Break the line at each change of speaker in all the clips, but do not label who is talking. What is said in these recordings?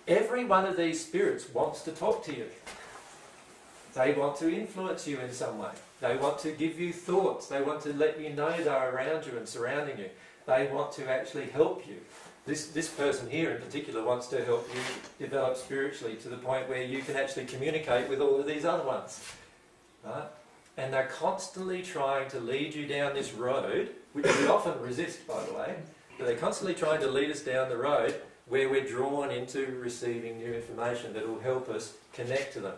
every one of these spirits wants to talk to you. They want to influence you in some way. They want to give you thoughts. They want to let you know they're around you and surrounding you. They want to actually help you. This person here in particular wants to help you develop spiritually to the point where you can actually communicate with all of these other ones. Right? And they're constantly trying to lead you down this road, which we often resist, by the way, but they're constantly trying to lead us down the road where we're drawn into receiving new information that will help us connect to them.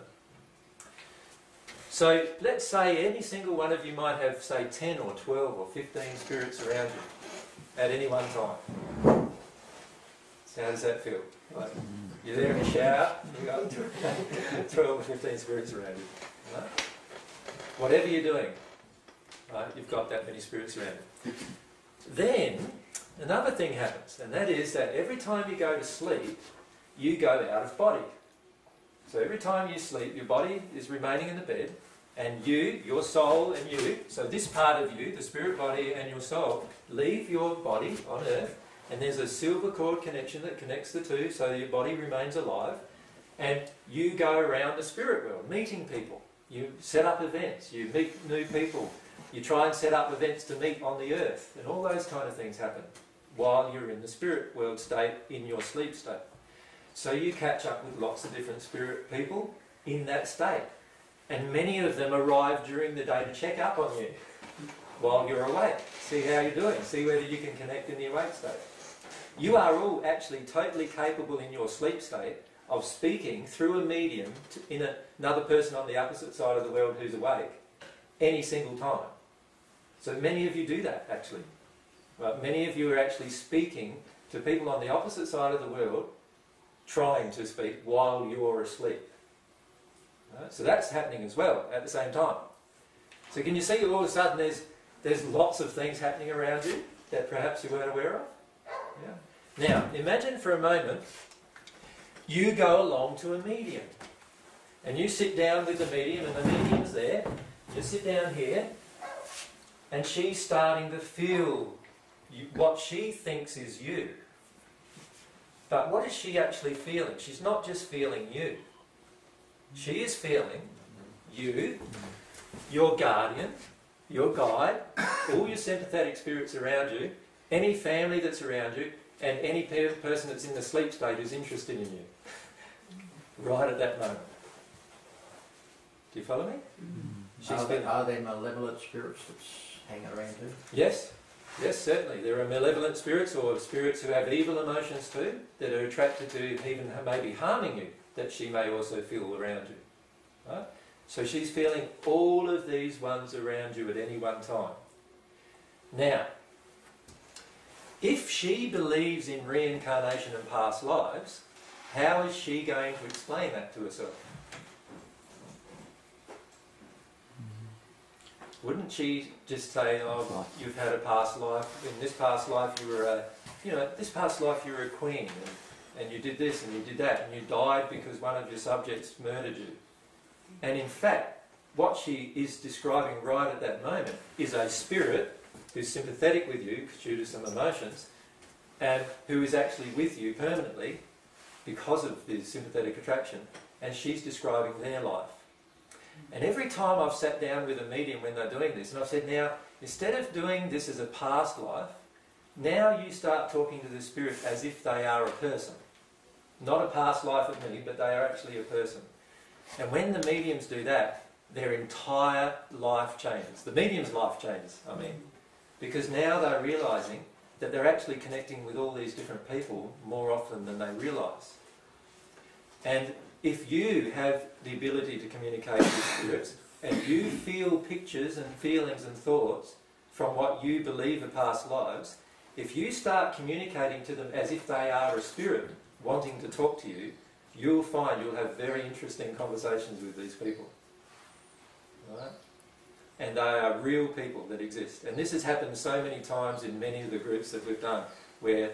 So let's say any single one of you might have, say, 10 or 12 or 15 spirits around you at any one time. So how does that feel? Like, you're there in the shower, you've got 12 or 15 spirits around you. Right? Whatever you're doing, right, you've got that many spirits around you. Then another thing happens, and that is that every time you go to sleep, you go out of body. So every time you sleep, your body is remaining in the bed, and you, your soul and you, so this part of you, the spirit body and your soul, leave your body on earth, and there's a silver cord connection that connects the two so your body remains alive, and you go around the spirit world, meeting people. You set up events, you meet new people, you try and set up events to meet on the earth, and all those kind of things happen while you're in the spirit world state, in your sleep state. So you catch up with lots of different spirit people in that state. And many of them arrive during the day to check up on you while you're awake. See how you're doing, see whether you can connect in the awake state. You are all actually totally capable in your sleep state of speaking through a medium in another person on the opposite side of the world who's awake any single time. So many of you do that actually. Right? Many of you are actually speaking to people on the opposite side of the world, trying to speak while you're asleep. Right? So that's happening as well at the same time. So can you see all of a sudden there's lots of things happening around you that perhaps you weren't aware of? Yeah. Now imagine for a moment you go along to a medium and you sit down with the medium and the medium's there. You sit down here and she's starting to feel what she thinks is you. But what is she actually feeling? She's not just feeling you. She is feeling you, your guardian, your guide, all your sympathetic spirits around you, any family that's around you, and any person that's in the sleep state who's interested in you. Right at that moment. Do you follow me?
Are there malevolent spirits that's hanging around too?
Yes. Yes, certainly. There are malevolent spirits or spirits who have evil emotions too, that are attracted to even maybe harming you, that she may also feel around you. Right? So she's feeling all of these ones around you at any one time. Now, if she believes in reincarnation and past lives, how is she going to explain that to herself? Wouldn't she just say, oh, you've had a past life, in this past life you were this past life you were a queen, and you did this and you did that, and you died because one of your subjects murdered you. And in fact, what she is describing right at that moment is a spirit who's sympathetic with you due to some emotions, and who is actually with you permanently because of the sympathetic attraction, and she's describing their life. And every time I've sat down with a medium when they're doing this, and I've said, now, instead of doing this as a past life, now you start talking to the spirit as if they are a person. Not a past life of me, but they are actually a person. And when the mediums do that, their entire life changes. The medium's life changes, I mean. Because now they're realising that they're actually connecting with all these different people more often than they realise. And if you have the ability to communicate with spirits, and you feel pictures and feelings and thoughts from what you believe are past lives, if you start communicating to them as if they are a spirit wanting to talk to you, you'll find you'll have very interesting conversations with these people. Right? And they are real people that exist. And this has happened so many times in many of the groups that we've done, where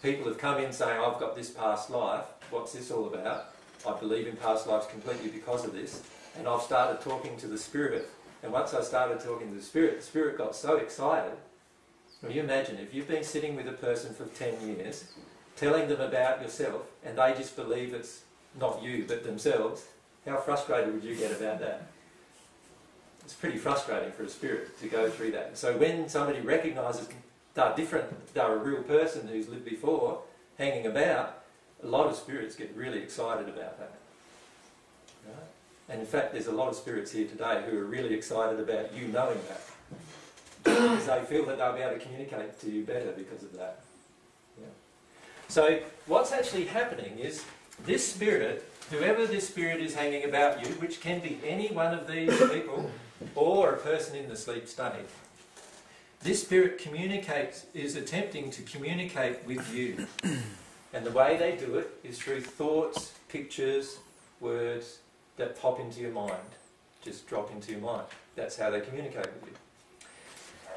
people have come in saying, I've got this past life, what's this all about? I believe in past lives completely because of this. And I've started talking to the spirit. And once I started talking to the spirit got so excited. Well, you imagine, if you've been sitting with a person for 10 years, telling them about yourself, and they just believe it's not you but themselves, how frustrated would you get about that? It's pretty frustrating for a spirit to go through that. So when somebody recognises they're different, they're a real person who's lived before, hanging about, a lot of spirits get really excited about that. Right? And in fact, there's a lot of spirits here today who are really excited about you knowing that. Because they feel that they'll be able to communicate to you better because of that. Yeah. So what's actually happening is this spirit, whoever this spirit is hanging about you, which can be any one of these people or a person in the sleep state, this spirit is attempting to communicate with you. And the way they do it is through thoughts, pictures, words that pop into your mind. Just drop into your mind. That's how they communicate with you.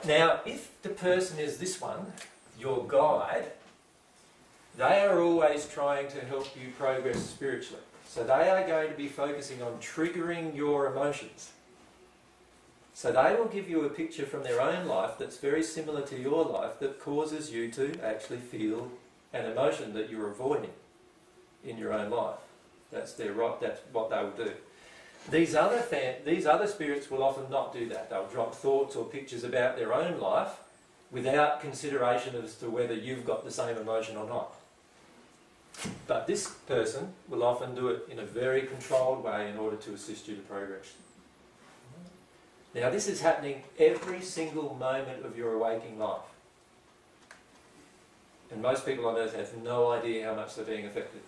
Now, if the person is this one, your guide, they are always trying to help you progress spiritually. So they are going to be focusing on triggering your emotions. So they will give you a picture from their own life that's very similar to your life that causes you to actually feel an emotion that you're avoiding in your own life. That's what they will do. These other spirits will often not do that. They'll drop thoughts or pictures about their own life without consideration as to whether you've got the same emotion or not. But this person will often do it in a very controlled way in order to assist you to progress. Now this is happening every single moment of your waking life. And most people on earth have no idea how much they're being affected.